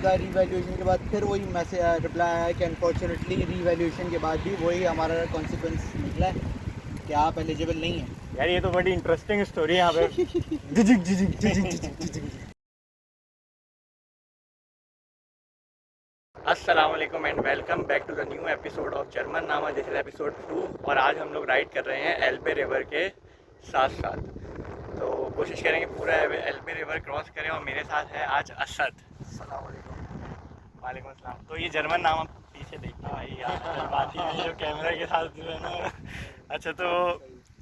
था। रीवैल्यूएशन के बाद फिर वही मैसेज रिप्लाई आया कि अनफॉर्चुनेटली रीवैल्यूएशन के बाद भी वही हमारा कॉन्सिक्वेंस निकला है कि आप एलिजिबल नहीं हैं। यार ये तो बड़ी इंटरेस्टिंग स्टोरी है यहाँ पे। झिझिक झिझिक झिझिक झिझिक झिझिक। अस्सलाम वालेकुम and welcome back to the new episode of German नामा। दिस इज एपिसोड 2 और आज हम लोग राइड कर रहे हैं एल्बे रिवर के साथ साथ। तो कोशिश करेंगे पूरा एल्बे रिवर क्रॉस करें और मेरे साथ है आज असद। वालेकुम अस्सलाम। तो ये जर्मन नामा पीछे देखिए भाई यार बात ही जो कैमरा के साथ जो है ना। अच्छा तो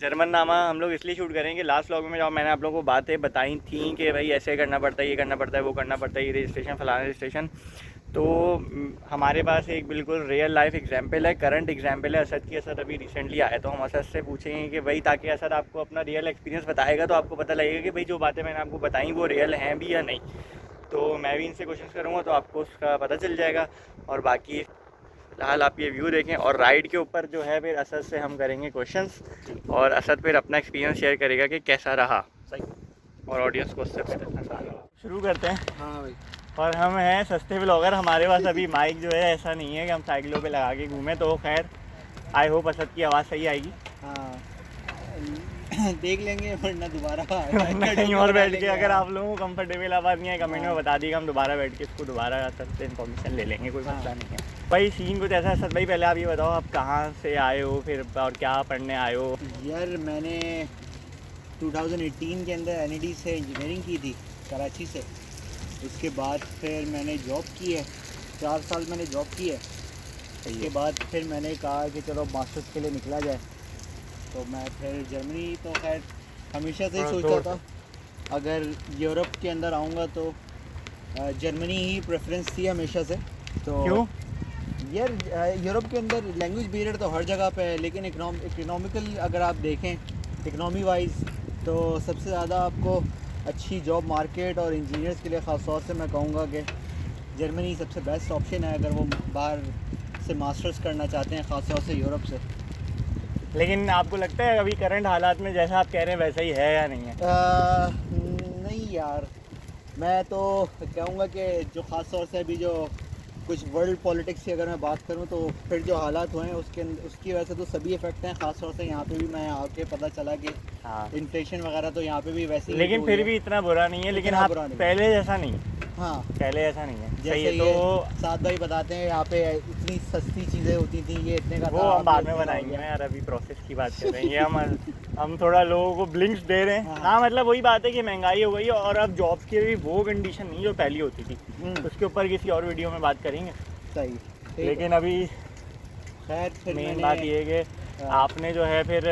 जर्मन नामा हम लोग इसलिए शूट करेंगे, लास्ट व्लॉग में जब मैंने आप लोगों को बातें बताई थी कि भाई ऐसे करना पड़ता है, ये करना पड़ता है, वो करना पड़ता है, ये रजिस्ट्रेशन फलाना रजिस्ट्रेशन, तो हमारे पास एक बिल्कुल रियल लाइफ एग्जांपल है, करंट एग्जांपल है असद की। असद अभी रिसेंटली आया तो हम असद से पूछेंगे कि भाई, ताकि असद आपको अपना रियल एक्सपीरियंस बताएगा तो आपको पता लगेगा कि भाई जो बातें मैंने आपको बताई वो रियल हैं भी या नहीं। तो मैं भी इनसे कोशिश करूँगा तो आपको उसका पता चल जाएगा। और बाकी फिलहाल आप ये व्यू देखें और राइड के ऊपर जो है फिर असद से हम करेंगे क्वेश्चंस और असद फिर अपना एक्सपीरियंस शेयर करेगा कि कैसा रहा। सही, और ऑडियंस को उससे शुरू करते हैं। हाँ भाई। और हम हैं सस्ते ब्लॉगर, हमारे पास अभी माइक जो है ऐसा नहीं है कि हम साइकिलों पे लगा के घूमें। तो खैर आई होप असद की आवाज़ सही आएगी। हाँ देख लेंगे, वरना दोबारा कहीं और बैठ के अगर आप लोगों को कंफर्टेबल आवाज़ नहीं है कमेंट में बता दिएगा, हम दोबारा बैठ के इसको दोबारा असद से इन्फॉर्मेशन ले लेंगे, कोई मसला नहीं है। भाई सीन कुछ ऐसा है असद भाई, पहले आप ये बताओ आप कहाँ से आए हो फिर और क्या पढ़ने आए हो। यार मैंने 2018 के अंदर NED से इंजीनियरिंग की थी कराची से। उसके बाद फिर मैंने जॉब की है, 4 साल मैंने जॉब की है। उसके बाद फिर मैंने कहा कि चलो मास्टर्स के लिए निकला जाए, तो मैं फिर जर्मनी तो खैर हमेशा से ही सोचता था अगर यूरोप के अंदर आऊँगा तो जर्मनी ही प्रेफरेंस थी हमेशा से। तो क्यों यार यूरोप के अंदर लैंग्वेज बैरियर तो हर जगह पे है, लेकिन इकोनॉमिकल अगर आप देखें इकनॉमी वाइज तो सबसे ज़्यादा आपको अच्छी जॉब मार्केट और इंजीनियर्स के लिए ख़ास तौर से मैं कहूँगा कि जर्मनी सबसे बेस्ट ऑप्शन है अगर वो बाहर से मास्टर्स करना चाहते हैं, ख़ास तौर से यूरोप से। लेकिन आपको लगता है अभी करंट हालात में जैसा आप कह रहे हैं वैसा ही है या नहीं है? नहीं यार, मैं तो कहूँगा कि जो ख़ास तौर से अभी जो कुछ वर्ल्ड पॉलिटिक्स की अगर मैं बात करूं तो फिर जो हालात हुए हैं उसकी वजह से तो सभी इफेक्ट हैं। ख़ास तौर से यहाँ पे भी मैं आके पता चला कि इन्फ्लेशन वगैरह तो यहाँ पे भी वैसे ही, लेकिन फिर भी इतना बुरा नहीं है। लेकिन हाँ पहले जैसा नहीं। हाँ पहले ऐसा नहीं है। जैसे तो साथ भाई बताते हैं यहाँ पे इतनी सस्ती चीज़ें होती थी, ये इतने का वो हम बाद में बनाएंगे ना यार, अभी प्रोसेस की बात कर रहे हैं। हम थोड़ा लोगों को ब्लिंक्स दे रहे हैं। हाँ मतलब वही बात है कि महंगाई हो गई है और अब जॉब्स की भी वो कंडीशन नहीं जो पहली होती थी। उसके ऊपर किसी और वीडियो में बात करेंगे। सही, लेकिन अभी खैर मेन बात ये है कि आपने जो है फिर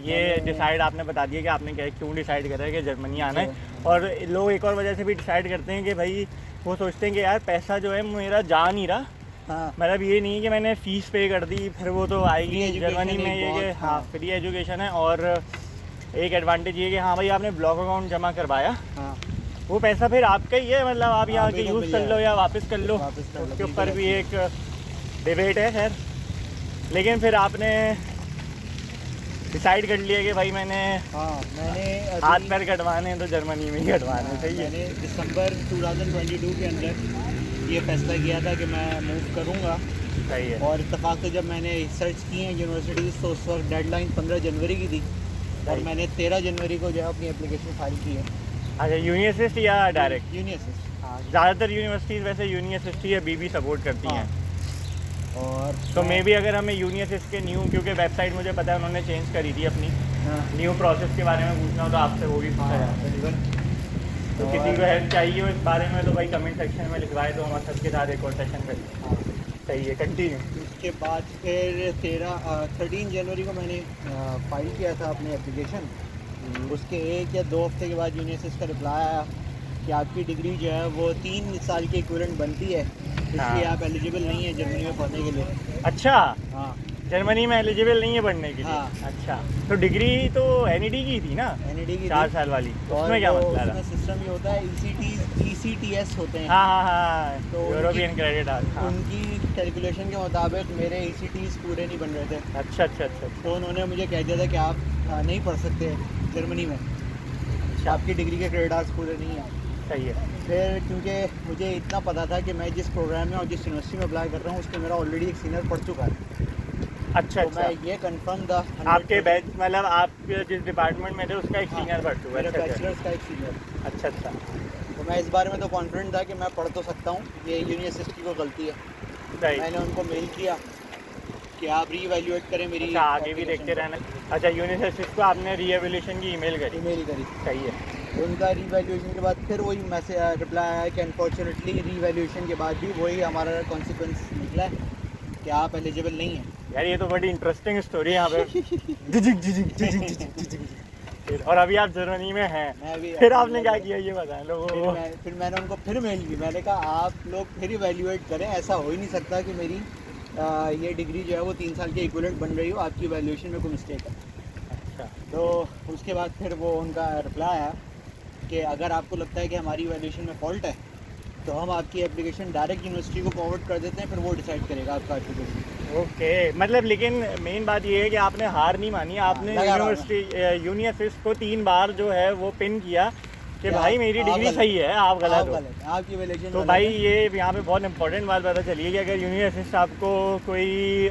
ये डिसाइड आपने बता दिया कि आपने क्यों डिसाइड करा है कि जर्मनी आना है। और लोग एक और वजह से भी डिसाइड करते हैं कि भाई वो सोचते हैं कि यार पैसा जो है मेरा जा नहीं रहा। हाँ मतलब ये नहीं कि मैंने फ़ीस पे कर दी फिर वो तो आएगी जर्मनी में। ये कि हाँ फ्री एजुकेशन है और एक एडवांटेज ये कि हाँ भाई आपने ब्लॉक अकाउंट जमा करवाया, हाँ वो पैसा फिर आपका ही है, मतलब आप यहाँ के यूज़ कर लो या वापस कर लो, उसके ऊपर भी एक डिबेट है खैर। लेकिन फिर आपने डिसाइड कर लिया कि भाई मैंने हाथ पैर कटवाने हैं तो जर्मनी में ही कटवाने। सही है। मैंने दिसंबर 2022 के अंदर ये फैसला किया था कि मैं मूव करूँगा। सही है। और इत्तेफाक से जब मैंने सर्च की हैं यूनिवर्सिटीज़ तो उस वक्त डेडलाइन 15 जनवरी की थी और मैंने 13 जनवरी को जो है अपनी एप्लीकेशन फाइल की है। अच्छा यूनिवर्सिटी या डायरेक्ट? यूनिवर्सिटी। हाँ ज़्यादातर यूनिवर्सिटीज़ वैसे यूनिवर्सिटी अभी भी सपोर्ट करती हैं। और तो मे भी अगर हमें यूनिवर्सिटी के न्यू, क्योंकि वेबसाइट मुझे पता है उन्होंने चेंज करी थी अपनी, न्यू प्रोसेस के बारे में पूछना हो तो आपसे वो भी पूछा जाए। तो किसी को हेल्प चाहिए हो इस बारे में तो भाई कमेंट सेक्शन में लिखवाए तो हम सबके साथ एक और सेशन कर। सही है, कंटिन्यू। उसके बाद फिर 13 जनवरी को मैंने फाइल किया था अपनी एप्लीकेशन। उसके 1 या 2 हफ्ते के बाद यूनिवर्सिटी का रिप्लाई आया कि आपकी डिग्री जो है वो 3 साल की इक्विवेलेंट बनती है, इसलिए आप एलिजिबल नहीं है जर्मनी में पढ़ने के लिए। अच्छा हाँ जर्मनी में एलिजिबल नहीं है पढ़ने के लिए। हाँ। अच्छा तो डिग्री तो NED की थी ना? NED की 4 साल वाली, उसमें क्या मतलब है? सिस्टम ये होता है ECTS होते हैं। हाँ तो यूरोपियन क्रेडिट। उनकी कैलकुलेशन के मुताबिक मेरे ECTs पूरे नहीं बन रहे थे। अच्छा। तो उन्होंने मुझे कह दिया था कि आप नहीं पढ़ सकते जर्मनी में, आपकी डिग्री के क्रेडिट आवर्स पूरे नहीं हैं। सही है। फिर क्योंकि मुझे इतना पता था कि मैं जिस प्रोग्राम में और जिस यूनिवर्सिटी में अप्लाई कर रहा हूँ उसमें मेरा ऑलरेडी एक सीनियर पढ़ चुका है। अच्छा तो अच्छा, मैं ये कंफर्म था आपके बैच मतलब आप जिस डिपार्टमेंट में थे उसका एक हाँ, सीनियर पढ़ चुका है। मेरे अच्छा अच्छा बैचलर्स का एक सीनियर। अच्छा अच्छा, तो मैं इस बारे में तो कॉन्फिडेंट था कि मैं पढ़ तो सकता हूँ, ये यूनिवर्सिटी को गलती है। सही। मैंने उनको मेल किया कि आप री-इवैल्यूएट करें मेरी अच्छा, आगे भी देखते रहना। अच्छा, यूनिवर्सिटी को आपने री-एवल्यूशन की ईमेल करी। ईमेल करी। सही है। उनका री-वैल्यूएशन के बाद फिर वही मैसेज रिप्लाई आया कि अनफॉर्चुनेटली री-वैल्यूएशन के बाद भी वही हमारा कॉन्सिक्वेंस निकला है कि आप एलिजिबल नहीं हैं। यार ये तो बड़ी इंटरेस्टिंग स्टोरी है यहाँ पे। झिझिक झिझिक झिझिक झिझिक झिझिक। फिर और अभी आप जर्मनी में हैं, मैं भी फिर आपने क्या किया ये बताएं लोगों को। फिर मैंने उनको फिर मेल की, मैंने कहा आप लोग फिर इवैल्यूएट करें, ऐसा हो ही नहीं सकता कि मेरी ये डिग्री जो है वो 3 साल के इक्विवेलेंट बन रही हो, आपकी वैल्यूएशन में कोई मिस्टेक है। अच्छा, तो उसके बाद फिर वो उनका रिप्लाई आया कि अगर आपको लगता है कि हमारी वैल्यूएशन में फॉल्ट है तो हम आपकी एप्लीकेशन डायरेक्ट यूनिवर्सिटी को फॉरवर्ड कर देते हैं, फिर वो डिसाइड करेगा आपका एप्लीकेशन। ओके। मतलब लेकिन मेन बात ये है कि आपने हार नहीं मानी, आपने लगा रहा हूँ यूनिवर्सिटी को 3 बार जो है वो पिन किया कि भाई मेरी आप डिग्री गलत सही है, आप गलत हो। आपकी वैल्यूएशन तो भाई ये यहाँ पे बहुत इंपॉर्टेंट बात पता चली है कि अगर यूनिवर्सिटी आपको कोई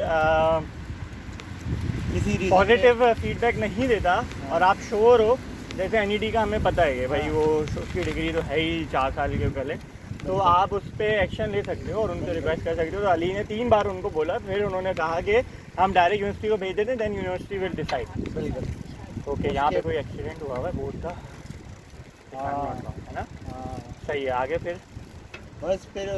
किसी पॉजिटिव फीडबैक नहीं देता और आप श्योर हो, जैसे एनईटी का हमें पता है कि भाई वो उसकी डिग्री तो है ही 4 साल के पहले, तो आप उस पर एक्शन ले सकते हो और उनसे रिक्वेस्ट कर सकते हो। तो अली ने 3 बार उनको बोला, फिर उन्होंने कहा कि हम डायरेक्ट यूनिवर्सिटी को भेज देते हैं, देन यूनिवर्सिटी विल डिसाइड। बिल्कुल। ओके, यहाँ पे कोई एक्सीडेंट हुआ हुआ है बोर्ड का, है ना? सही है, आगे फिर बस फिर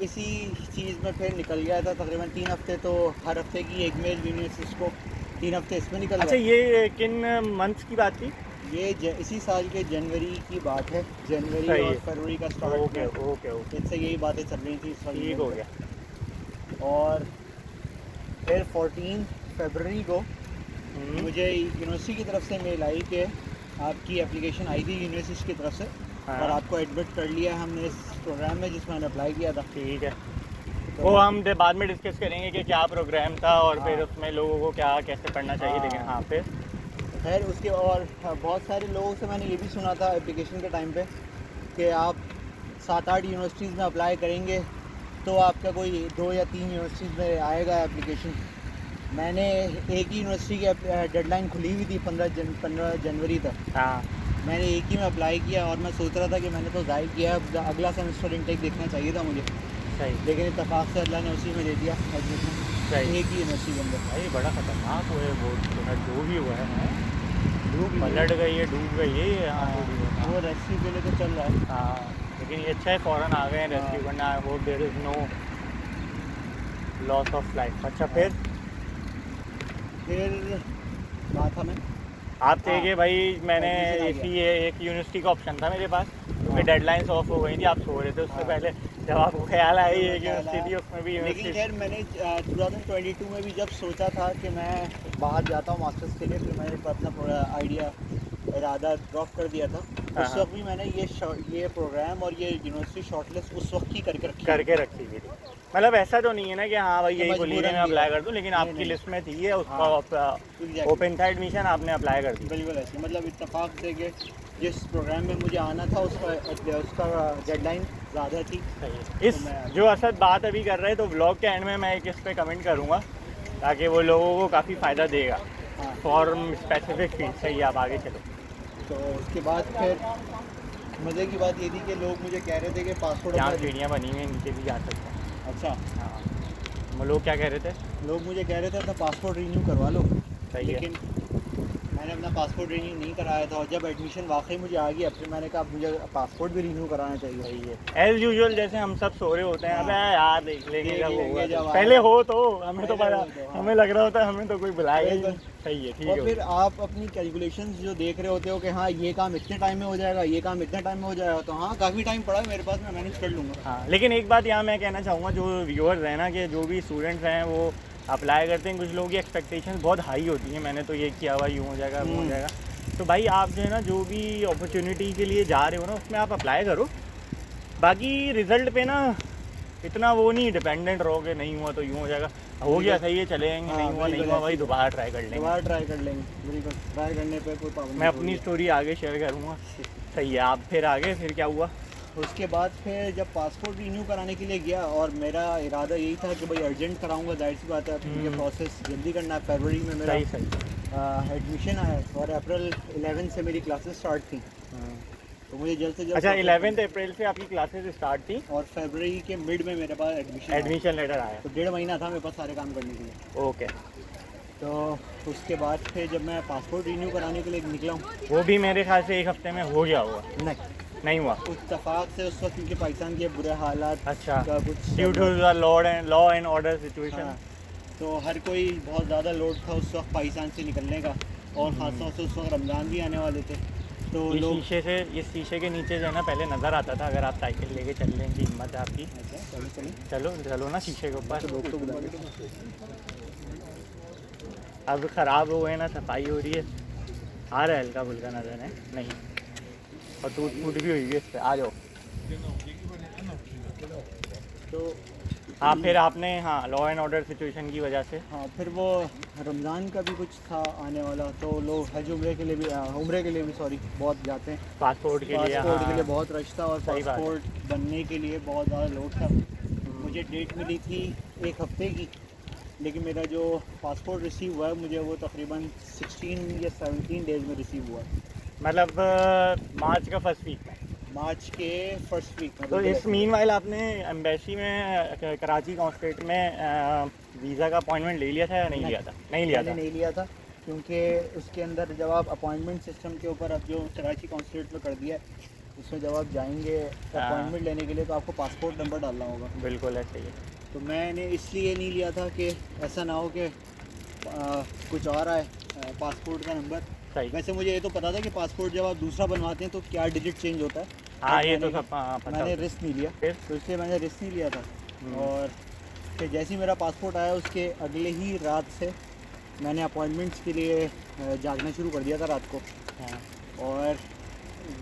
इसी चीज़ में फिर निकल गया था तकरीबन 3 हफ्ते, तो हर हफ्ते की एक मेल यूनिवर्सिटी को 3 हफ्ते इसमें निकल अच्छा, गए। ये किन मंथ्स की बात थी? ये इसी साल के जनवरी की बात है, जनवरी सही और है। फरवरी का स्टार्ट ओके ओके ओके, इससे यही बातें चल रही थी इस वक्त। ठीक हो गया। और फिर 14 फरवरी को हम्म, मुझे यूनिवर्सिटी की तरफ से मेल आई कि आपकी एप्लीकेशन आई थी यूनिवर्सिटी की तरफ से हाँ। और आपको एडमिट कर लिया है हमने इस प्रोग्राम में जिसमें मैंने अप्लाई किया था। ठीक है, तो वो हम बाद में डिस्कस करेंगे कि क्या प्रोग्राम था और फिर हाँ। उसमें लोगों को क्या कैसे पढ़ना चाहिए। लेकिन हाँ, फिर खैर उसके और बहुत सारे लोगों से मैंने ये भी सुना था एप्लीकेशन के टाइम पे कि आप 7-8 यूनिवर्सिटीज़ में अप्लाई करेंगे तो आपका कोई 2 या 3 यूनिवर्सिटीज़ में आएगा एप्लीकेशन। मैंने एक ही यूनिवर्सिटी की डेडलाइन खुली हुई थी 15 जनवरी तक, हाँ मैंने एक ही में अप्लाई किया और मैं सोच रहा था कि मैंने तो ज़ाहिर किया है, अगला सेमेस्टर इनटेक देखना चाहिए था मुझे, सही लेकिन इत्तेफाक से अल्लाह ने उसी में दे दिया एडमिशन, सही। एक ही यूनिवर्सिटी के अंदर। भाई बड़ा खतरनाक हुआ है वो, जो भी हुआ है, डूब पलट गई है, डूब गई है यहाँ थोड़ी बहुत। वो रेस्क्यू के लिए तो चल रहा है। हाँ, लेकिन ये अच्छा है फ़ौरन आ गए हैं रेस्क्यू करना। I hope there is no loss of life. अच्छा, फिर बात हमें आप थे कि भाई मैंने Admission आ इसी एक यूनिवर्सिटी का ऑप्शन था मेरे पास, क्योंकि हाँ। डेडलाइंस ऑफ हो गई थी, आप सो रहे थे उससे हाँ। पहले, जब आपको ख्याल आया एक ख्याल यूनिवर्सिटी थी आया। उसमें भी लेकिन यूनिवर्सिटी। खैर मैंने 2022 में भी जब सोचा था कि मैं बाहर जाता हूँ मास्टर्स के लिए, फिर मैंने अपना आइडिया इरादा ड्रॉप कर दिया था। हाँ, उस वक्त भी मैंने ये प्रोग्राम और ये यूनिवर्सिटी शॉर्टलिस्ट उस वक्त ही करके रखी हुई थी। मतलब ऐसा तो नहीं है ना कि हाँ भाई यही बोली मजबूरन मैं दिया। अप्लाई कर दूँ, लेकिन नहीं, आपकी नहीं। लिस्ट में थी है, उसका हाँ, Exactly। ओपन था एडमिशन, आपने अप्लाई कर दी। बिल्कुल ऐसे, मतलब इत्तेफाक से कि जिस प्रोग्राम में मुझे आना था उसका डेडलाइन ज़्यादा थी। सही है। इस मैं- जो असद बात अभी कर रहे हैं, तो ब्लॉग के एंड में मैं एक इस पे कमेंट करूँगा ताकि वो लोगों को काफ़ी फ़ायदा देगा। हाँ, फॉर्म स्पेसिफिक फील्ड। सही है, आप आगे चलो। तो उसके बाद फिर मज़े की बात ये थी कि लोग मुझे कह रहे थे कि पासपोर्ट यहाँ अपना। सीढ़ियाँ बनी हुई हैं, नीचे भी जा सकते हैं। अच्छा, हाँ, वो लोग क्या कह रहे थे? लोग मुझे कह रहे थे अपना पासपोर्ट रिन्यू करवा लो, सही है। लेकिन मैंने अपना पासपोर्ट रिन्यू नहीं कराया था और जब एडमिशन वाकई मुझे आ गया फिर मैंने कहा अब मुझे पासपोर्ट भी रिन्यू कराना चाहिए। सही है। एज यूजुअल जैसे हम सब सो रहे होते हैं, हाँ। अबे यार देख लेंगे देख जब लेंगे होगा जब तो। आएगा। पहले हो तो हमें तो पहले पता, हो तो, हाँ। हमें लग रहा होता है हमें तो कोई बुलाएगा ही नहीं। बिल्कुल। सही है, ठीक और है। फिर आप अपनी कैलकुलेशंस जो देख रहे होते हो कि हाँ ये काम इतने टाइम में हो जाएगा, ये काम इतने टाइम में हो जाएगा, तो हाँ काफ़ी टाइम पड़ा है मेरे पास, मैं मैनेज कर लूँगा। हाँ, लेकिन एक बात यहाँ मैं कहना चाहूँगा, जो व्यूअर्स हैं ना, कि जो भी स्टूडेंट्स हैं वो अप्लाई करते हैं, कुछ लोगों की एक्सपेक्टेशंस बहुत हाई होती हैं, मैंने तो ये किया हुआ, यूँ हो जाएगा, वो हो जाएगा। तो भाई आप जो है ना, जो भी अपॉर्चुनिटी के लिए जा रहे हो ना, उसमें आप अप्लाई करो। बाकी रिज़ल्ट पे ना इतना वो नहीं डिपेंडेंट रहो कि नहीं हुआ तो यूँ हो जाएगा, हो गया सही है चले जाएंगे, हाँ, नहीं हुआ बिल्कुल भाई ऐसे। दोबारा ट्राई कर लेंगे। दोबारा ट्राई कर लेंगे, बिल्कुल ट्राई करने पे कोई पाबंदी मैं थोड़ी अपनी है। स्टोरी आगे शेयर करूँगा। सही है, आप फिर आगे फिर क्या हुआ? उसके बाद फिर जब पासपोर्ट रिन्यू कराने के लिए गया, और मेरा इरादा यही था कि भाई अर्जेंट कराऊंगा, जाहिर सी बात है क्योंकि प्रोसेस जल्दी करना है। फरवरी में मेरा एडमिशन आया और अप्रैल 11 से मेरी क्लासेस स्टार्ट थी, तो मुझे जल्द से जल्द। अच्छा, 11 अप्रैल से आपकी क्लासेस स्टार्ट थी और फरवरी के मिड में मेरे पास एडमिशन लेटर आया, तो 1.5 महीना था मेरे पास सारे काम करने के लिए। ओके। तो उसके बाद फिर जब मैं पासपोर्ट रिन्यू कराने के लिए निकला हूँ, वो भी मेरे ख्याल से 1 हफ्ते में हो गया होगा। नहीं हुआ इत्तेफाक से उस वक्त, क्योंकि पाकिस्तान के बुरे हालात अच्छा का कुछ due to the law and order situation. हाँ, तो हर कोई बहुत ज़्यादा लोड था उस वक्त पाकिस्तान से निकलने का, और ख़ासतौर से उस वक्त रमज़ान भी आने वाले थे, तो लोग इस शीशे के नीचे जो है ना पहले नज़र आता था, अगर आप साइकिल लेके चल लें की हिम्मत है आपकी। चलो ना शीशे के ऊपर। अब ख़राब हो गए ना, सफाई हो रही है, आ रहा है हल्का फुल्का नज़र है नहीं, और टूट फूट भी हुई है इस पर। आ जाओ। तो हाँ, फिर आपने लॉ एंड ऑर्डर सिचुएशन की वजह से फिर वो रमज़ान का भी कुछ था आने वाला, तो लोग हज उम्रे के लिए भी बहुत जाते हैं। पासपोर्ट के लिए बहुत रश था, और पासपोर्ट बनने के लिए बहुत ज़्यादा लोड था। मुझे डेट मिली थी 1 हफ्ते की, लेकिन मेरा जो पासपोर्ट रिसीव हुआ है मुझे वो तकरीबन 16 या 17 डेज़ में रिसीव हुआ है, मतलब मार्च का फर्स्ट वीक में। मार्च के फर्स्ट वीक में। तो इस मीनवाइल आपने एम्बेसी में कराची कॉन्सुलेट में वीज़ा का अपॉइंटमेंट ले लिया था या नहीं लिया था? नहीं लिया था, क्योंकि उसके अंदर जब आप अपॉइंटमेंट सिस्टम के ऊपर अब जो कराची कॉन्सुलेट में कर दिया है, उसमें जब आप जाएंगे अपॉइंटमेंट लेने के लिए तो आपको पासपोर्ट नंबर डालना होगा। बिल्कुल ऐसे ही है। तो मैंने इसलिए नहीं लिया था कि ऐसा ना हो कि कुछ और आए पासपोर्ट का नंबर। सही। वैसे मुझे ये तो पता था कि पासपोर्ट जब आप दूसरा बनवाते हैं तो क्या डिजिट चेंज होता है। हाँ, ये तो सब पता। मैंने रिस्क नहीं लिया, तो इसलिए मैंने रिस्क नहीं लिया था। और फिर जैसे ही मेरा पासपोर्ट आया उसके अगले ही रात से मैंने अपॉइंटमेंट्स के लिए जागना शुरू कर दिया था रात को। और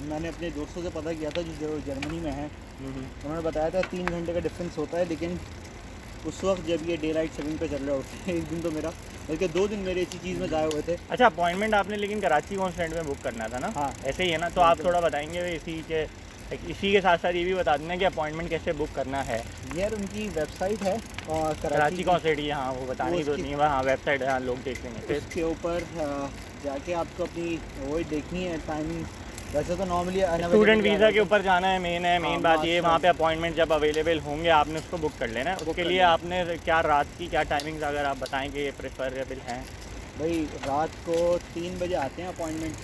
मैंने अपने दोस्तों से पता किया था जो जर्मनी में हैं, उन्होंने बताया था 3 घंटे का डिफरेंस होता है, लेकिन उस वक्त जब ये डे लाइट सेविंग पे चल रहे होते हैं, एक दिन तो मेरा बल्कि 2 दिन मेरे इसी चीज़ में ज़ाया हुए थे। अच्छा, अपॉइंटमेंट आपने लेकिन कराची कॉन्सुलेट में बुक करना था ना? हाँ, ऐसे ही है ना? तो आप थोड़ा बताएंगे इसी के साथ साथ ये भी बता देना कि अपॉइंटमेंट कैसे बुक करना है। यार उनकी वेबसाइट है और कराची कॉन्सुलेट की, हाँ वो बतानी तो नहीं है, हाँ वेबसाइट है, हाँ लोग देख लेंगे। फिर उसके ऊपर जाके आपको अपनी वही देखनी है टाइमिंग। वैसे तो नॉर्मली स्टूडेंट वीज़ा के ऊपर जाना है, मेन बात ये, वहाँ पे अपॉइंटमेंट जब अवेलेबल होंगे आपने उसको बुक कर लेना है। उसके लिए आपने क्या रात की क्या टाइमिंग्स अगर आप बताएंगे प्रेफरेबल हैं? भाई रात को 3 बजे आते हैं अपॉइंटमेंट,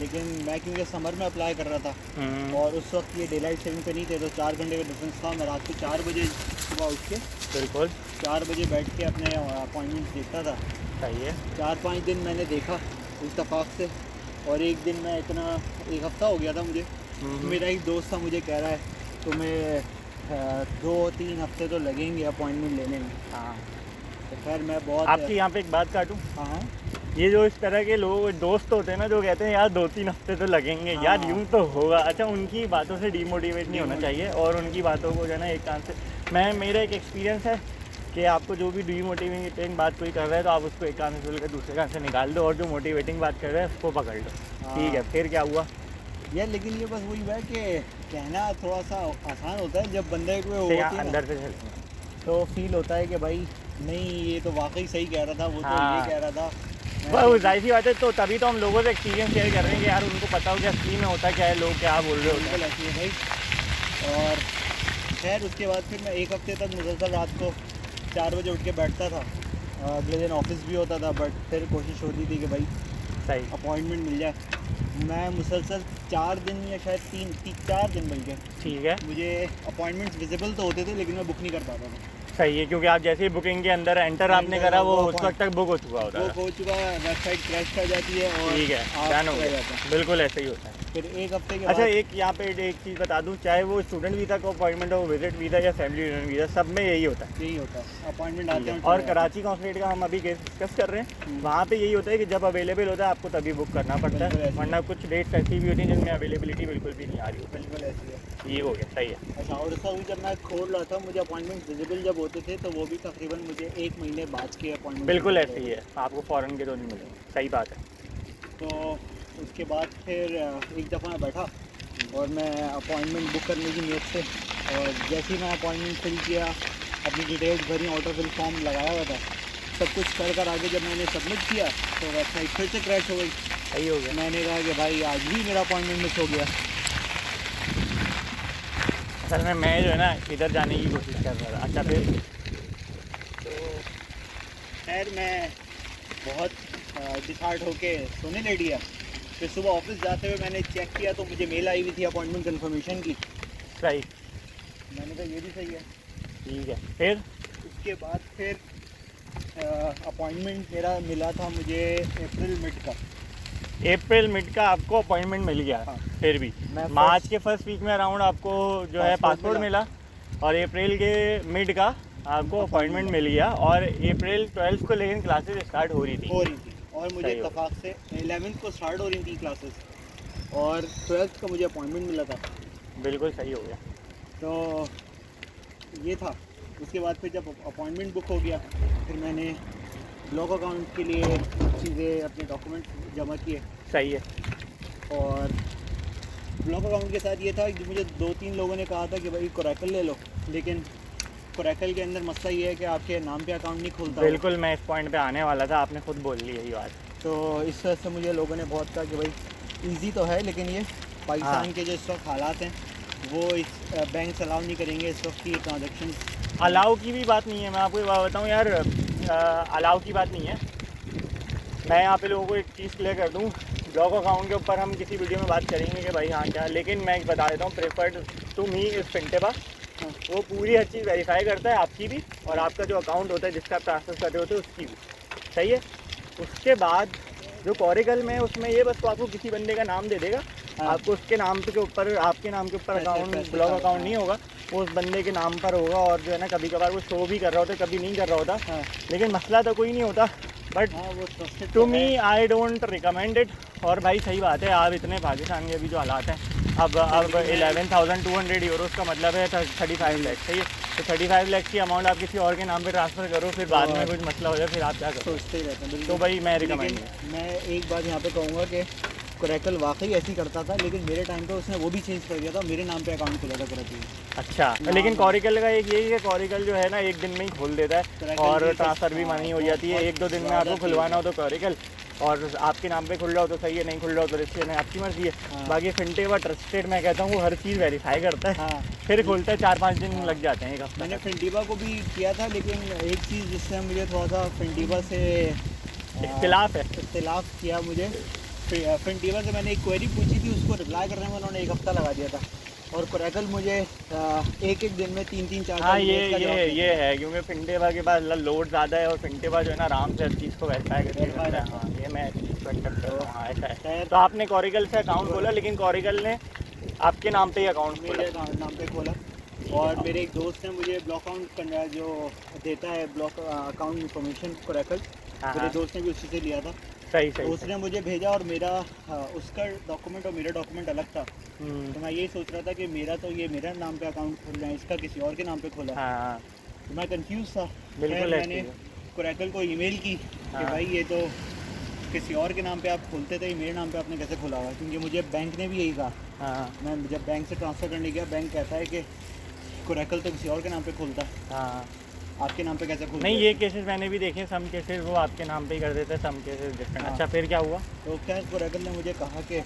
लेकिन मैं क्योंकि समर में अप्लाई कर रहा था और उस वक्त ये डे लाइट सेविंग पे नहीं थे, तो 4 घंटे का डिफरेंस था। मैं रात को 4 बजे सुबह उठ के बिल्कुल 4 बजे बैठ के अपने अपॉइंटमेंट देखता था। सही है। 4-5 दिन मैंने देखा इत्तेफाक से, और एक दिन मैं इतना 1 हफ्ता हो गया था मुझे। मेरा एक दोस्त था, मुझे कह रहा है तुम्हें 2-3 हफ्ते तो लगेंगे अपॉइंटमेंट लेने में। हाँ, तो खैर मैं बहुत आपकी यहाँ पे एक बात काटूँ। हाँ, ये जो इस तरह के लोग दोस्त होते हैं ना, जो कहते हैं यार 2-3 हफ्ते तो लगेंगे, यार यूँ तो होगा। अच्छा, उनकी बातों से डीमोटिवेट नहीं होना चाहिए, और उनकी बातों को जो है ना एक कान से मेरा एक एक्सपीरियंस है कि आपको जो भी डीमोटिवेटिंग बात कोई कर रहा है तो आप उसको एक कान से सुन कर दूसरे कान से निकाल दो, और जो मोटिवेटिंग बात कर रहा है उसको पकड़ लो। ठीक है, फिर क्या हुआ यार? लेकिन ये बस वही है कि कहना थोड़ा सा आसान होता है, जब बंदे को होती है अंदर से तो फील होता है कि भाई नहीं ये तो वाकई सही कह रहा था, वो तो ये कह रहा था। वो जाहिर सी बात है, तो तभी तो हम लोगों से एक्सपीरियंस शेयर कर रहे हैं कि यार उनको पता हो कि असली में होता क्या है, लोग क्या बोल रहे होते हैं। ऐसी है भाई। और खैर उसके बाद फिर मैं 1 हफ्ते तक मुसलसल रात को 4 बजे उठ के बैठता था। अगले दिन ऑफिस भी होता था, बट फिर कोशिश होती थी कि भाई सही अपॉइंटमेंट मिल जाए। मैं मुसलसल 4 दिन या शायद 4 दिन बल्कि, ठीक है, मुझे अपॉइंटमेंट्स विजिबल तो होते थे, लेकिन मैं बुक नहीं कर पाता था। सही है, क्योंकि आप जैसे ही बुकिंग के अंदर एंटर आपने करा वो उस वक्त तक बुक हो चुका होता है। बुक हो चुका है, वेबसाइट क्रैश कर जाती है और ठीक है, डन हो गया। बिल्कुल ऐसे ही होता है। फिर 1 हफ्ते के अच्छा, एक यहाँ पे एक चीज़ बता दूँ, चाहे वो स्टूडेंट वीज़ा का अपॉइंटमेंट हो, विजिट वीज़ा या फैमिली वीज़ा, सब में यही होता है। यही होता है, अपॉइंटमेंट आते हैं। और कराची कॉन्सुलेट का हम अभी डिस्कस कर रहे हैं, वहाँ पे यही होता है कि जब अवेलेबल होता है आपको तभी बुक करना पड़ता है, वरना कुछ डेट्स ऐसी भी होती हैं जिनमें अवेलेबिलिटी बिल्कुल भी नहीं आ रही होती। बिल्कुल ऐसी है। ये हो गया, सही है। अच्छा, और उसका भी जब मैं खोल रहा था, मुझे अपॉइंटमेंट विजिबल जब होते थे तो वो भी तकरीबन मुझे 1 महीने बाद के अपॉइंटमेंट। बिल्कुल ऐसे ही है, आपको फ़ौरन के तो नहीं मिलेंगे। सही बात है। तो उसके बाद फिर एक दफ़ा मैं बैठा और मैं अपॉइंटमेंट बुक करने की नीयत से, और जैसे ही मैं अपॉइंटमेंट फिल किया, अपनी डिटेल्स भरी, ऑटो फिल फॉर्म लगाया हुआ था, सब कुछ कर आगे जब मैंने सबमिट किया तो वेबसाइट फिर से क्रैश हो गई। सही हो गया। मैंने कहा कि भाई आज भी मेरा अपॉइंटमेंट मिस हो गया। असल में मैं जो है ना इधर जाने की कोशिश कर रहा था। अच्छा फिर तो खैर मैं बहुत डिसहार्ट होके सोने लेट गया। फिर सुबह ऑफिस जाते हुए मैंने चेक किया तो मुझे मेल आई हुई थी अपॉइंटमेंट कंफर्मेशन की। सही, मैंने कहा ये भी सही है। ठीक है। फिर उसके बाद फिर अपॉइंटमेंट मेरा मिला था मुझे अप्रैल मिड का। अप्रैल मिड का आपको अपॉइंटमेंट मिल गया। हाँ। फिर भी मैं मार्च के फर्स्ट वीक में अराउंड आपको जो है पासपोर्ट मिला, और अप्रैल के मिड का आपको अपॉइंटमेंट मिल गया, और अप्रैल 12 को लेकिन क्लासेस स्टार्ट हो रही थी। और मुझे सही हो। इत्तेफाक से 11th को स्टार्ट हो रही थी क्लासेस, और 12th का मुझे अपॉइंटमेंट मिला था। बिल्कुल सही हो गया। तो ये था। उसके बाद फिर जब अपॉइंटमेंट बुक हो गया, फिर मैंने ब्लॉक अकाउंट के लिए चीज़ें, अपने डॉक्यूमेंट जमा किए। सही है। और ब्लॉक अकाउंट के साथ ये था कि मुझे 2-3 लोगों ने कहा था कि भाई कोरैकल ले लो, लेकिन कोरैकल के अंदर मसला ये है कि आपके नाम पे अकाउंट नहीं खुलता। बिल्कुल, मैं इस पॉइंट पे आने वाला था, आपने खुद बोल ली यही बात। तो इस वजह से मुझे लोगों ने बहुत कहा कि भाई इजी तो है, लेकिन ये पाकिस्तान के जो इस वक्त हालात हैं वो इस बैंक अलाउ नहीं करेंगे इस वक्त की ट्रांजेक्शन। अलाउ की भी बात नहीं है, मैं आपको एक बात बताऊँ यार, अलाउ की बात नहीं है। मैं यहाँ पे लोगों को एक चीज़ क्लियर कर दूँ, ब्लॉक अकाउंट के ऊपर हम किसी वीडियो में बात करेंगे कि भाई हाँ क्या, लेकिन मैं बता देता हूँ, प्रेफर्ड टू मी इस फिनटेबा, वो पूरी हर चीज़ वेरीफाई करता है, आपकी भी और आपका जो अकाउंट होता है जिसका ट्रांसफर कर रहे होते हैं उसकी भी। सही है। उसके बाद जो कोरैकल में उसमें ये बस तो आपको किसी बंदे का नाम दे देगा, आपको उसके नाम के ऊपर, आपके नाम के ऊपर अकाउंट, ब्लॉक अकाउंट नहीं होगा, वो उस बंदे के नाम पर होगा। और जो है ना कभी कभार वो शो भी कर रहा होता है, कभी नहीं कर रहा होता, लेकिन मसला तो कोई नहीं होता। But to me I don't recommend it. और भाई सही बात है, आप इतने पाकिस्तान के अभी जो हालात हैं, अब 11,200 यूरोज़ का मतलब है 35 लाख। सही है। तो 35 लाख की अमाउंट आप किसी और के नाम पे ट्रांसफ़र करो, फिर बाद में कुछ मसला हो जाए, फिर आप क्या करो? सोचते ही रहते हैं। तो भाई मैं रिकमेंड मैं एक बात यहाँ पे कहूँगा कि कोरैकल वाकई ऐसी करता था, लेकिन मेरे टाइम पे उसने वो भी चेंज कर दिया था, मेरे नाम पे अकाउंट खुला था कोरैकल। अच्छा, लेकिन कोरैकल का एक यही है, कोरैकल जो है ना एक दिन में ही खोल देता है और ट्रांसफ़र भी मनी हो जाती है। 1-2 दिन में आपको खुलवाना हो तो कोरैकल, और आपके नाम पे खुल रहा हो तो सही है, नहीं खुल रहा हो तो रिस्क है, आपकी मर्जी है। बाकी फिनटेबा ट्रस्टेड, मैं कहता हूँ वो हर चीज़ वेरीफाई करता है, फिर खुलता है। 4-5 दिन लग जाते हैं, एक हफ्ता। मैंने फिनटेबा को भी किया था, लेकिन एक चीज़ जिससे मुझे थोड़ा सा फिनटेबा से इख्तिलाफ किया, मुझे फिनटेबा से मैंने एक क्वेरी पूछी थी, उसको रिप्लाई करने में उन्होंने 1 हफ्ता लगा दिया था, और कोरैकल मुझे एक दिन में 3-3, 4-4 हाँ ये है, क्योंकि फिनटेबा के पास लोड ज़्यादा है, और फिनटेबा जो है ना आराम से हर चीज़ को वेरीफाई करके करता है। हाँ ये मैं एक्सपेक्ट करता हूँ। हाँ ऐसा है। तो आपने कोरैकल से अकाउंट खोला, लेकिन कोरैकल ने आपके नाम पे ही अकाउंट खोला? मेरे नाम पे खोला। और मेरे एक दोस्त ने मुझे ब्लॉक अकाउंट जो देता है ब्लॉक अकाउंट इन्फॉर्मेशन कोरैकल, मेरे दोस्त ने भी उसी से लिया था। सही। तो उसने मुझे भेजा, और मेरा उसका डॉक्यूमेंट और मेरा डॉक्यूमेंट अलग था। तो मैं यही सोच रहा था कि मेरा तो ये मेरा नाम पे अकाउंट खोल रहा है, इसका किसी और के नाम पे खोला। हाँ। तो मैं कंफ्यूज था। बिल्कुल। मैंने कोरैकल को ईमेल की कि भाई ये तो किसी और के नाम पे आप खोलते थे, मेरे नाम पे आपने कैसे खोला हुआ? क्योंकि मुझे बैंक ने भी यही कहा। मैं जब बैंक से ट्रांसफ़र करने गया, बैंक कहता है कि कोरैकल तो किसी और के नाम पे खोलता है, आपके नाम पे कैसे खोलता है? नहीं, ये केसेस मैंने भी देखे, सम केसेस वो आपके नाम पे ही कर देते हैं, सम केसेस डिफरेंट। अच्छा फिर क्या हुआ? तो क्या कोरैकल ने मुझे कहा कि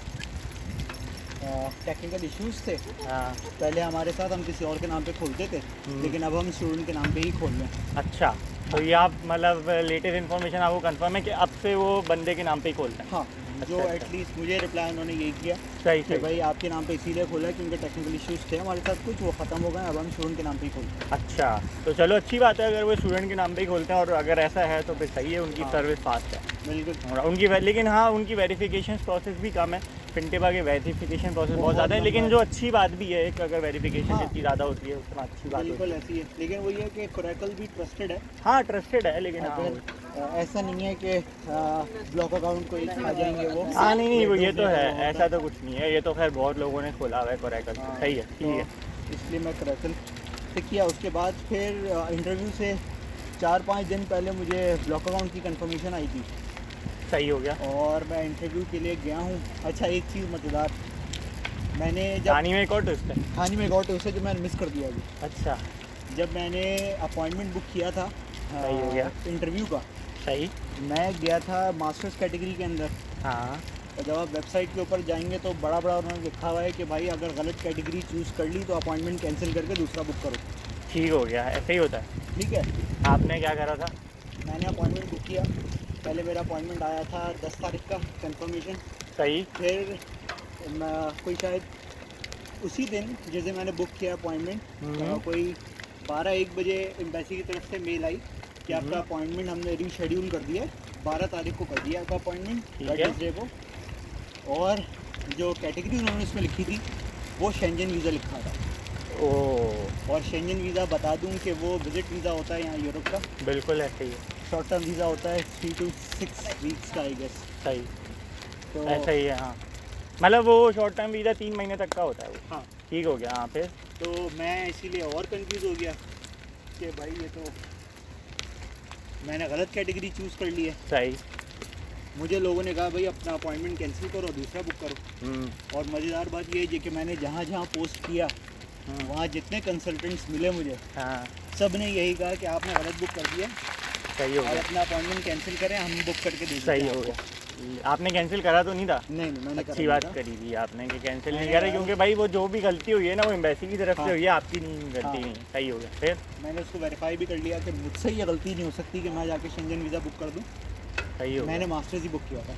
टेक्निकल इश्यूज़ थे। पहले हमारे साथ हम किसी और के नाम पे खोलते थे, लेकिन अब हम स्टूडेंट के नाम पे ही खोल रहे हैं। अच्छा, तो ये आप मतलब लेटेस्ट इन्फॉर्मेशन आपको कंफर्म है कि अब से वो बंदे के नाम पे ही खोलते हैं? हाँ, जो एटलीस्ट मुझे रिप्लाई उन्होंने यही किया। सही। भाई आपके नाम पे इसीलिए खोला है क्योंकि टेक्निकल इश्यूज़ थे हमारे साथ कुछ, वो ख़त्म हो गए, अब हम स्टूडेंट के नाम पे ही खोलते हैं। अच्छा, तो चलो अच्छी बात है अगर वो स्टूडेंट के नाम पे ही खोलते हैं, और अगर ऐसा है तो फिर सही है, उनकी सर्विस फास्ट है। बिल्कुल। उनकी लेकिन हाँ, उनकी वेरिफिकेशन प्रोसेस भी कम है। फिनटेबा के वेरिफिकेशन प्रोसेस बहुत ज़्यादा है, लेकिन जो अच्छी बात भी है कि अगर वेरिफिकेशन जितनी ज़्यादा होती है उतना अच्छी बात बिल्कुल ऐसी है। लेकिन वो ये है कि कोरैकल भी ट्रस्टेड है। हाँ ट्रस्टेड है, लेकिन ऐसा नहीं है कि ब्लॉक अकाउंट को ही खा जाएंगे वो। हाँ नहीं, वो ये तो है, ऐसा तो कुछ नहीं है, ये तो खैर बहुत लोगों ने खोला हुआ है कोरैकल। सही है, ठीक है। इसलिए मैं कोरैकल से किया। उसके बाद फिर इंटरव्यू से 4-5 दिन पहले मुझे ब्लॉक अकाउंट की कंफर्मेशन आई थी। सही हो गया। और मैं इंटरव्यू के लिए गया हूँ। अच्छा एक चीज़ मज़ेदार, मैंने जब कहानी में एक और ट्विस्ट है। कहानी में गौट उसे जो मैंने मिस कर दिया अभी। अच्छा, जब मैंने अपॉइंटमेंट बुक किया था सही हो गया। इंटरव्यू का, सही। मैं गया था मास्टर्स कैटेगरी के अंदर। हाँ और जब आप वेबसाइट के ऊपर जाएंगे तो बड़ा बड़ा उन्होंने लिखा हुआ है कि भाई अगर गलत कैटेगरी चूज़ कर ली तो अपॉइंटमेंट कैंसिल करके दूसरा बुक करो। ठीक हो गया, ऐसे ही होता है। ठीक है, आपने क्या करा था? मैंने अपॉइंटमेंट बुक किया। पहले मेरा अपॉइंटमेंट आया था 10 तारीख का कंफर्मेशन। सही। फिर कोई शायद उसी दिन जिस दिन मैंने बुक किया अपॉइंटमेंट, कोई 12-1 बजे एम्बेसी की तरफ से मेल आई कि आपका अपॉइंटमेंट हमने रीशेड्यूल कर दिया है, 12 तारीख को कर दिया आपका अपॉइंटमेंट, ठीक है। वेडनेसडे को। और जो कैटेगरी उन्होंने इसमें लिखी थी वो शेंजन वीज़ा लिखा था। ओह, और शेंजन वीज़ा बता दूं कि वो विज़िट वीज़ा होता है यहाँ यूरोप का। बिल्कुल ऐसे ही है। शॉर्ट टर्म वीज़ा होता है 3 to 6 वीक्स का, आई गेस। सही, तो ऐसा ही है। हाँ, मतलब वो शॉर्ट टर्म वीज़ा 3 महीने तक का होता है वो। हाँ, ठीक हो गया। हाँ, फिर? तो मैं इसीलिए और कंफ्यूज हो गया कि भाई ये तो मैंने गलत कैटेगरी चूज़ कर ली है। सही। मुझे लोगों ने कहा भाई अपना अपॉइंटमेंट कैंसिल करो, दूसरा बुक करो। और मज़ेदार बात ये है कि मैंने जहाँ जहाँ पोस्ट किया वहाँ जितने कंसल्टेंट्स मिले मुझे, हाँ, सब ने यही कहा कि आपने गलत बुक कर दिया सही हो और गया। अपना अपॉइंटमेंट कैंसिल करें, हम बुक करके दे देते सही हैं हो आपको। गया। आपने कैंसिल करा तो नहीं था? नहीं मैंने अच्छी बात करी थी आपने कि कैंसिल नहीं मैंने करा, क्योंकि भाई वो जो भी गलती हुई है ना वो एम्बेसी की तरफ हाँ। से हुई है, आपकी नहीं गलती हाँ। नहीं। सही हो गया। फिर? मैंने उसको वेरीफाई भी कर लिया कि मुझसे ये गलती नहीं हो सकती कि मैं जाके शेंजन वीज़ा बुक कर दूँ। सही हो मैंने गया। मास्टर्स ही बुक किया था।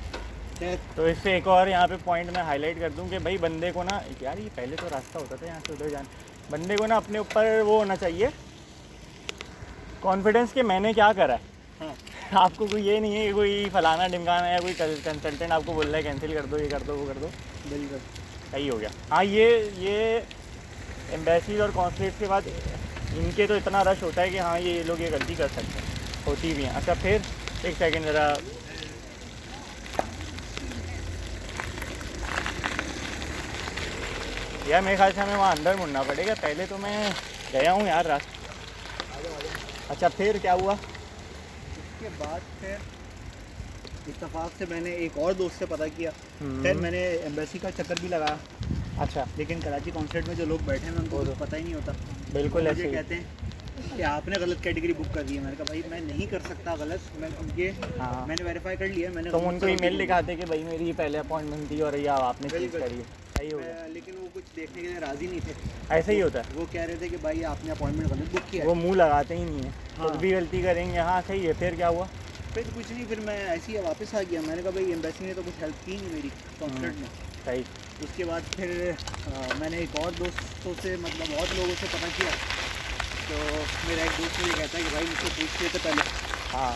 खैर, तो इससे एक और यहाँ पे पॉइंट मैं हाईलाइट कर दूँ कि भाई बंदे को ना, यार ये पहले तो रास्ता होता था यहाँ से उधर जाने, बंदे को ना अपने ऊपर वो होना चाहिए कॉन्फिडेंस कि मैंने क्या करा है। हाँ, आपको कोई ये नहीं है कि कोई फलाना ढिमकाना या कोई कंसल्टेंट आपको बोल रहा है कैंसिल कर दो, ये कर दो, वो कर दो। बिल्कुल। सही हो गया। हाँ, ये एम्बेसीज और कॉन्सुलेट के बाद इनके तो इतना रश होता है कि हाँ ये लोग ये गलती कर सकते हैं, होती भी हैं। अच्छा, फिर एक सेकंड ज़रा, यार मेरे ख्याल से हमें वहाँ अंदर मुड़ना पड़ेगा। पहले तो मैं गया हूँ यार रास्ता। अच्छा, फिर क्या हुआ? उसके बाद फिर इत्तेफाक से मैंने एक और दोस्त से पता किया। फिर मैंने एम्बेसी का चक्कर भी लगाया, अच्छा, लेकिन कराची कॉन्सुलेट में जो लोग बैठे हैं उनको कुछ पता ही नहीं होता। बिल्कुल ऐसे मुझे ही। कहते हैं कि आपने गलत कैटेगरी बुक कर दी है। मैंने कहा भाई मैं नहीं कर सकता गलत, मैं ये हाँ। मैंने वेरीफाई कर लिया। मैंने तुम गलत उनको कैटेगरी ईमेल बुक दिखाते कि भाई मेरी पहले अपॉइंटमेंट थी और या आपने चीज़ बिल्कुल। करी है। सही हो गया। लेकिन वो कुछ देखने के लिए राज़ी नहीं थे। ऐसे ही होता है, वो कह रहे थे कि भाई आपने अपॉइंटमेंट गलत बुक किया वो है। मुंह लगाते ही नहीं है, हाँ। कुछ भी गलती करेंगे। हाँ, सही है। फिर क्या हुआ? फिर कुछ नहीं, फिर मैं ऐसे ही वापस आ गया। मैंने कहा भाई एम्बेसी ने तो कुछ हेल्प की नहीं मेरी कॉन्सुलेट में। सही। उसके बाद फिर मैंने एक और दोस्तों से, मतलब बहुत लोगों से पता किया। तो मेरा एक दोस्त मुझे कहता है कि भाई मुझसे पूछ लेते पहले। हाँ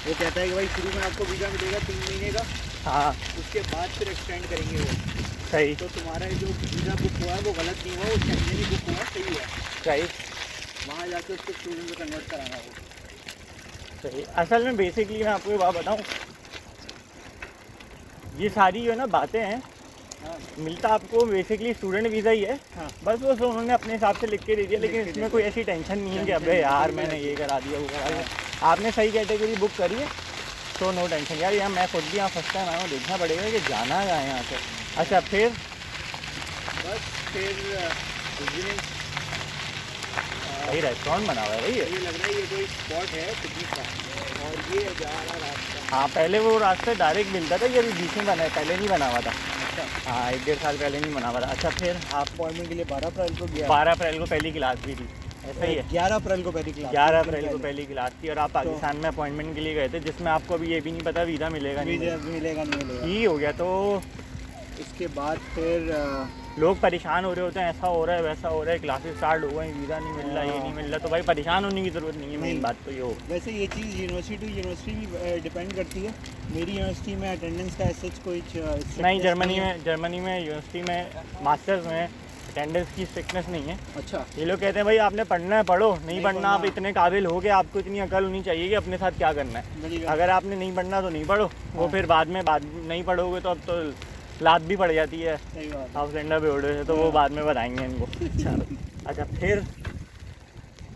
वो कहता है कि भाई शुरू में आपको वीज़ा मिलेगा 3 महीने का, हाँ, उसके बाद फिर एक्सटेंड करेंगे वो। सही। तो तुम्हारा जो वीज़ा बुक हुआ है वो गलत नहीं हुआ, वो शेंजन ही बुक हुआ, सही है। सही। वहाँ जाके उसको स्टूडेंट में कन्वर्ट कराना होगा। सही। असल में बेसिकली मैं आपको एक बात बताऊँ, ये सारी जो है ना बातें हैं, हाँ मिलता आपको बेसिकली स्टूडेंट वीज़ा ही है। हाँ, बस वो सब उन्होंने अपने हिसाब से लिख के दे दिया, लेकिन लिख के इसमें दे कोई ऐसी टेंशन नहीं है कि टेंशन अबे नहीं, यार बिल्कुल मैंने ऐसे। ये करा दिया, वो करा दिया। आपने सही कैटेगरी बुक करी है तो नो टेंशन। यार यहाँ मैं खुद भी यहाँ फर्स्ट टाइम आया हूँ, देखना पड़ेगा कि जाना कहाँ है यहाँ से। अच्छा, फिर? बस फिर उस दिन भाई रेस्टोरेंट बना हुआ है भाई ये। ये लग रहा है ये कोई स्पॉट है पिकनिक का, और ये जा रहा रास्ता। हाँ, पहले वो रास्ते डायरेक्ट मिलता था, ये अभी बीच में बना है, पहले नहीं बना हुआ था। अच्छा, हाँ, 1-1.5 साल पहले नहीं बना हुआ था। अच्छा, फिर? आप अपॉइंटमेंट के लिए 12 अप्रैल को गया। 12 अप्रैल को पहली क्लास भी थी, ऐसा ही है। 11 अप्रैल को पहली क्लास, 11 एक दिन अप्रैल को पहले। पहली क्लास थी और आप पाकिस्तान में अपॉइंटमेंट के लिए गए थे, जिसमें आपको अभी ये भी नहीं पता वीज़ा मिलेगा नहीं वीज़ा मिलेगा। मिलेगा नहीं मिलेगा। ही हो गया। तो इसके बाद फिर लोग परेशान हो रहे होते हैं, ऐसा हो रहा है वैसा हो रहा है, क्लासेस स्टार्ट हो गई, वीज़ा नहीं मिल रहा, ये नहीं मिल रहा। तो भाई परेशान होने की ज़रूरत नहीं है, मेन नहीं। बात तो ये हो। वैसे ये चीज़ यूनिवर्सिटी टू यूनिवर्सिटी भी डिपेंड करती है। मेरी यूनिवर्सिटी में अटेंडेंस का ऐसा कोई नहीं, जर्मनी में यूनिवर्सिटी में मास्टर्स में अटेंडेंस की स्ट्रिक्टनेस नहीं है। अच्छा, ये लोग कहते हैं भाई आपने पढ़ना है पढ़ो, नहीं नहीं पढ़ना आप पढ़ना। इतने काबिल हो गए, आपको इतनी अकल होनी चाहिए कि अपने साथ क्या करना है। बड़ी अगर आपने नहीं पढ़ना तो नहीं पढ़ो, वो हाँ। फिर बाद नहीं पढ़ोगे तो अब तो लात भी पड़ जाती है सही बात है। हाउस लेंडर पे उड़े से, तो वो बाद में बताएंगे इनको। अच्छा, फिर?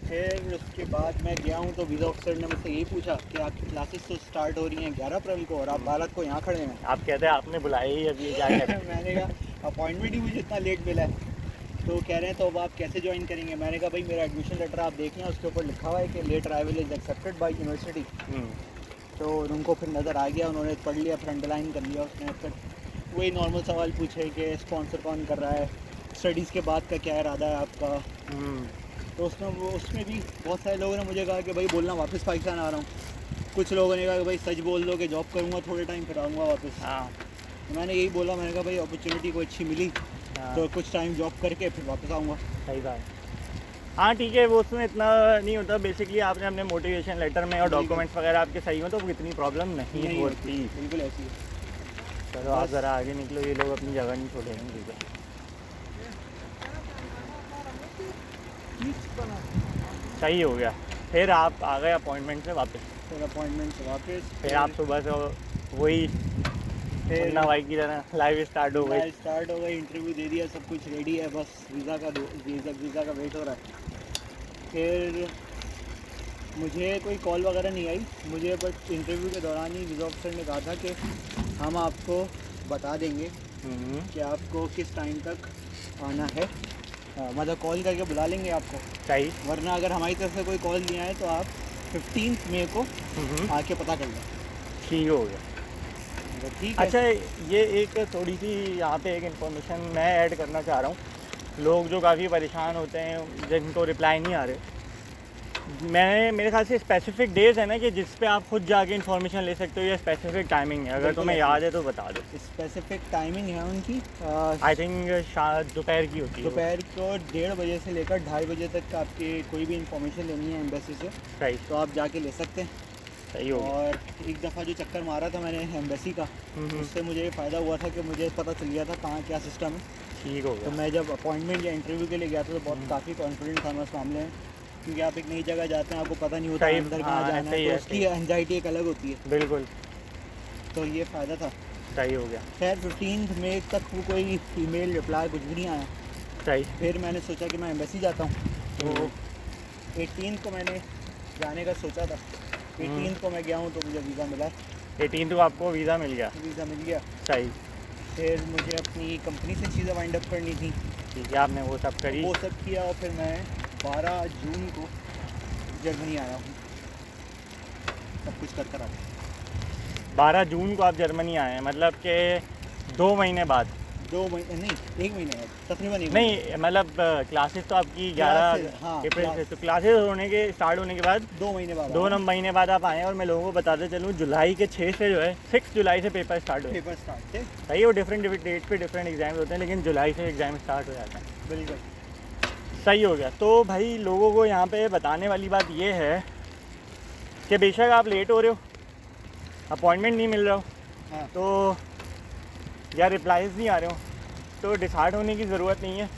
फिर उसके बाद मैं गया हूँ तो वीज़ा ऑफिसर ने मुझसे यही पूछा कि आपकी क्लासेस तो स्टार्ट हो रही हैं 11 अप्रैल को और आप बालक को यहाँ खड़े हैं। आप कहते हैं आपने बुलाया ही, अब ये क्या करें। मैंने कहा अपॉइंटमेंट ही मुझे इतना लेट मिला है। तो कह रहे हैं तो अब आप कैसे ज्वाइन करेंगे। मैंने कहा भाई मेरा एडमिशन लेटर आप देख लें, उसके ऊपर लिखा हुआ है कि late arrival is accepted by university. तो उनको फिर नज़र आ गया, उन्होंने पढ़ लिया, फिर अंडरलाइन कर लिया उसने। फिर वही नॉर्मल सवाल पूछे कि स्पॉन्सर कौन कर रहा है, स्टडीज़ के बाद का क्या इरादा है आपका। तो उसमें भी बहुत सारे लोगों ने मुझे कहा कि भाई बोलना वापस पाकिस्तान आ रहा हूँ। कुछ लोगों ने कहा कि भाई सच बोल दो कि जॉब करूँगा थोड़े टाइम फिर आऊँगा वापस। हाँ, तो मैंने यही बोला, मैंने कहा भाई अपॉर्चुनिटी को अच्छी मिली तो कुछ टाइम जॉब करके फिर वापस आऊँगा। सही बात। हाँ ठीक है, वो उसमें इतना नहीं होता। बेसिकली आपने अपने मोटिवेशन लेटर में और डॉक्यूमेंट्स वगैरह आपके सही हो तो इतनी प्रॉब्लम नहीं होती। बिल्कुल ऐसी है। चलो आप ज़रा आगे निकलो, ये लोग अपनी जगह नहीं छोड़ेंगे। ठीक है, सही हो गया। फिर आप आ गए अपॉइंटमेंट से वापस। फिर अपॉइंटमेंट से वापस फिर आप सुबह से वही मुन्ना भाई की तरह लाइव स्टार्ट हो गई। स्टार्ट हो गई, इंटरव्यू दे दिया, सब कुछ रेडी है, बस वीज़ा का वेट हो रहा है। फिर मुझे कोई कॉल वगैरह नहीं आई, मुझे बस इंटरव्यू के दौरान ही वीज़ा ऑफिसर ने कहा था कि हम आपको बता देंगे कि आपको किस टाइम तक आना है। मतलब कॉल करके बुला लेंगे आपको। सही। वरना अगर हमारी तरफ से कोई कॉल नहीं आए तो आप 15 मई को आके पता कर लें। ठीक हो गया। ठीक है। अच्छा, ये एक थोड़ी सी यहाँ पे एक इन्फॉर्मेशन मैं ऐड करना चाह रहा हूँ। लोग जो काफ़ी परेशान होते हैं जिनको रिप्लाई नहीं आ रहे, मेरे ख्याल से स्पेसिफिक डेज है ना कि जिस पे आप खुद जाके इन्फॉर्मेशन ले सकते हो, या स्पेसिफिक टाइमिंग है? अगर तुम्हें याद है तो बता दो। स्पेसिफिक टाइमिंग है उनकी, आई थिंक शायद दोपहर की होती है। दोपहर को 1:30 बजे से लेकर 2:30 बजे तक आपकी कोई भी इन्फॉर्मेशन लेनी है एम्बेसी से सही। तो आप जाके ले सकते हैं। सही हो गया। और एक दफ़ा जो चक्कर मारा था मैंने एम्बेसी का, उससे मुझे ये फ़ायदा हुआ था कि मुझे पता चल गया था कहाँ क्या सिस्टम है। ठीक हो तो गया। मैं जब अपॉइंटमेंट या इंटरव्यू के लिए गया था तो बहुत काफ़ी कॉन्फिडेंट था मैं उस मामले में, क्योंकि आप एक नई जगह जाते हैं, आपको पता नहीं होता अंदर कहाँ जाना है, तो उसकी एंजाइटी एक अलग होती है। बिल्कुल। तो ये फ़ायदा था। सही हो गया। खैर 15 मई तक वो कोई ईमेल रिप्लाई कुछ भी नहीं आया। सही। फिर मैंने सोचा कि मैं एम्बेसी जाता हूँ, तो 18 को मैंने जाने का सोचा था। 18 को मैं गया हूँ तो मुझे वीज़ा मिला। 18 को आपको वीज़ा मिल गया? वीज़ा मिल गया। सही। फिर मुझे अपनी कंपनी से चीज़ें वाइंड अप करनी थी। ठीक है, आपने वो सब करी? वो सब किया और फिर मैं 12 जून को जर्मनी आया हूँ, सब कुछ कर कर आया। 12 जून को आप जर्मनी आए हैं, मतलब कि 2 महीने बाद? 2 महीने नहीं, 1 महीने बाद तकरीबन। नहीं मतलब क्लासेस तो आपकी 11 अप्रैल से, तो क्लासेस स्टार्ट होने के बाद 2 महीने बाद 2 महीने बाद आप आए हैं। और मैं लोगों को बताते चलूँ, जुलाई के 6 से जो है 6 जुलाई से पेपर स्टार्ट हुए। पेपर स्टार्ट थे। सही। वो डिफरेंट डेट पे डिफरेंट एग्जाम्स होते हैं, लेकिन जुलाई से एग्ज़ाम स्टार्ट हो जाते हैं। बिल्कुल सही हो गया। तो भाई लोगों को यहाँ पे बताने वाली बात ये है कि बेशक आप लेट हो रहे हो, अपॉइंटमेंट नहीं मिल रहा हो, हाँ। तो या रिप्लाईज नहीं आ रहे हो, तो डिसहार्ट होने की ज़रूरत नहीं है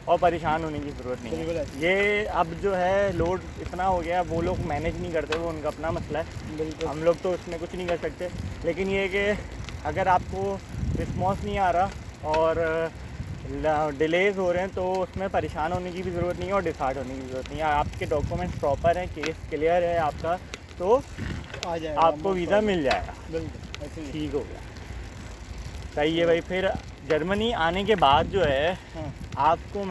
और परेशान होने की ज़रूरत नहीं है। ये अब जो है लोड इतना हो गया, वो लोग मैनेज नहीं करते, वो उनका अपना मसला है। बिल्कुल। हम लोग तो उसमें कुछ नहीं कर सकते। लेकिन ये कि अगर आपको रिस्पॉन्स नहीं आ रहा और डिलेज हो रहे हैं तो उसमें परेशान होने की भी ज़रूरत नहीं है और डिसहार्ट होने की ज़रूरत नहीं है। आपके डॉक्यूमेंट्स प्रॉपर हैं, केस क्लियर है आपका, तो आ जाएगा, आपको वीज़ा मिल जाएगा। बिल्कुल ऐसे ही। ठीक हो गया। सही है भाई। फिर जर्मनी आने के बाद जो है आपको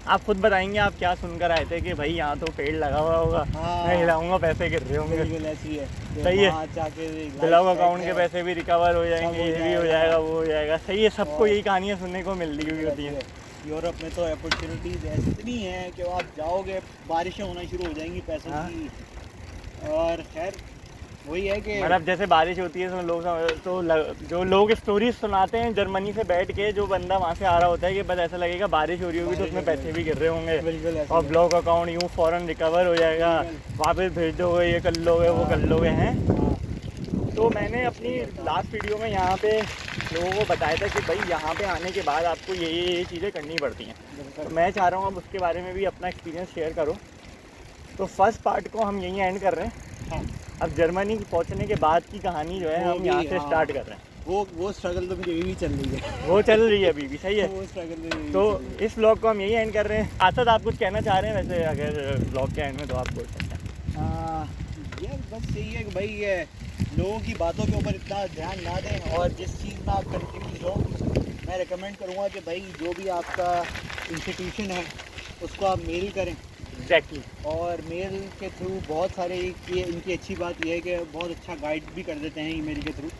आप खुद बताएंगे आप क्या सुनकर आए थे कि भाई यहाँ तो पेड़ लगा हुआ होगा, मैं हिलाऊंगा पैसे गिर रहे होंगे। बिल्कुल ऐसी है। सही है। ब्लॉक अकाउंट के पैसे भी रिकवर हो जाएंगे, ये भी हो जाएगा, वो हो जाएगा। सही है। सबको यही कहानियाँ सुनने को मिल रही होती हैं। यूरोप में तो अपॉर्चुनिटीज़ इतनी हैं कि आप जाओगे बारिशें होना शुरू हो जाएंगी पैसों की। और खैर वही है कि मतलब जैसे बारिश होती है जो लोग स्टोरीज सुनाते हैं जर्मनी से बैठ के, जो बंदा वहाँ से आ रहा होता है कि बस ऐसा लगेगा बारिश हो रही होगी तो उसमें पैसे भी गिर रहे होंगे और ब्लॉक अकाउंट यूँ फ़ौरन रिकवर हो जाएगा, वापस भेज दोगे, ये कर लोगे, वो कर लोगे हैं। तो मैंने अपनी लास्ट वीडियो में यहाँ पे लोगों को बताया था कि भाई यहाँ पे आने के बाद आपको ये चीज़ें करनी पड़ती हैं। तो मैं चाह रहा हूँ अब उसके बारे में भी अपना एक्सपीरियंस शेयर करो। तो फर्स्ट पार्ट को हम यहीं एंड कर रहे हैं। अब जर्मनी पहुंचने के बाद की कहानी जो है हम यहाँ से स्टार्ट कर रहे हैं। वो स्ट्रगल तो मुझे अभी भी चल रही है। वो चल रही है अभी भी। सही है। वो स्ट्रगल तो इस ब्लॉग को हम यही एंड कर रहे हैं। आसद आप कुछ कहना चाह रहे हैं वैसे अगर ब्लॉग के एंड में, तो आप बोल सकते हैं। यार बस यही है कि भाई ये लोगों की बातों के ऊपर इतना ध्यान ना दें और जिस चीज़ में आप कंटिन्यू हो मैं रिकमेंड करूँगा कि भाई जो भी आपका इंस्टीट्यूशन है उसको आप मेल करें। एग्जैक्टली। और मेल के थ्रू बहुत सारे ये इनकी अच्छी बात यह है कि बहुत अच्छा गाइड भी कर देते हैं ईमेल के थ्रू।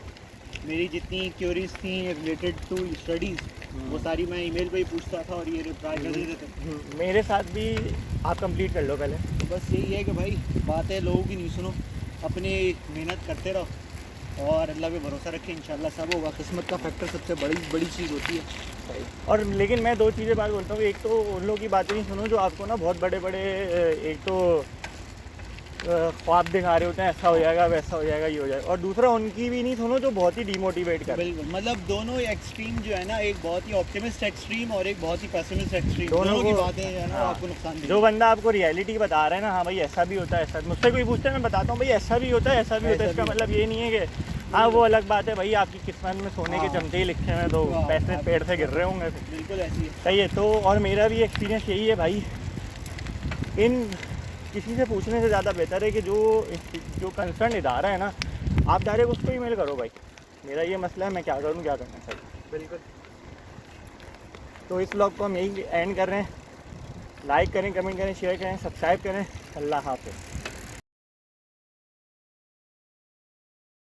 मेरी जितनी क्यूरीज थी रिलेटेड टू स्टडीज़ वो सारी मैं ईमेल पे ही पूछता था और ये रिप्लाई कर देते थे। मेरे साथ भी आप कंप्लीट कर लो पहले। तो बस यही है कि भाई बातें लोगों की नहीं सुनो, अपनी मेहनत करते रहो और अल्लाह पे भरोसा रखें, इंशाल्लाह सब होगा। किस्मत का फैक्टर सबसे बड़ी चीज़ होती है। और लेकिन मैं दो चीज़ें बात बोलता हूँ, एक तो उन लोगों की बातें नहीं सुनो जो आपको ना बहुत बड़े बड़े एक तो ख्वाब दिखा रहे होते हैं, ऐसा हो जाएगा वैसा हो जाएगा ये हो जाएगा, और दूसरा उनकी भी नहीं सुनो जो बहुत ही डिमोटिवेट कर। बिल्कुल, मतलब दोनों एक्सट्रीम जो है ना, एक बहुत ही ऑप्टिमिस्ट एक्सट्रीम और एक बहुत ही पेसिमिस्ट एक्सट्रीम, दोनों की को- बातें जो है ना हाँ। आपको नुकसान देंगी। जो बंदा आपको रियलिटी बता रहा है ना, हाँ भाई ऐसा भी होता है, ऐसा मुझसे कोई पूछता है मैं बताता हूँ भाई ऐसा भी होता है ऐसा भी होता है, ऐसा इसका भी मतलब ये नहीं है कि हाँ वो अलग बात है भाई आपकी किस्मत में सोने के हाँ। चमचे ही लिखे हैं तो हाँ, पैसे आप- पेड़ से गिर रहे होंगे। बिल्कुल ऐसी है। सही है। तो और मेरा भी एक्सपीरियंस यही है भाई, इन किसी से पूछने से ज़्यादा बेहतर है कि जो कंसर्न इदारा है ना, आप डायरेक्ट उसको ईमेल करो भाई मेरा ये मसला है, मैं क्या करूँ, क्या करना चाहिए। बिल्कुल। तो इस ब्लॉग को हम यही एंड कर रहे हैं। लाइक करें, कमेंट करें, शेयर करें, सब्सक्राइब करें। अल्लाह हाफ़िज़।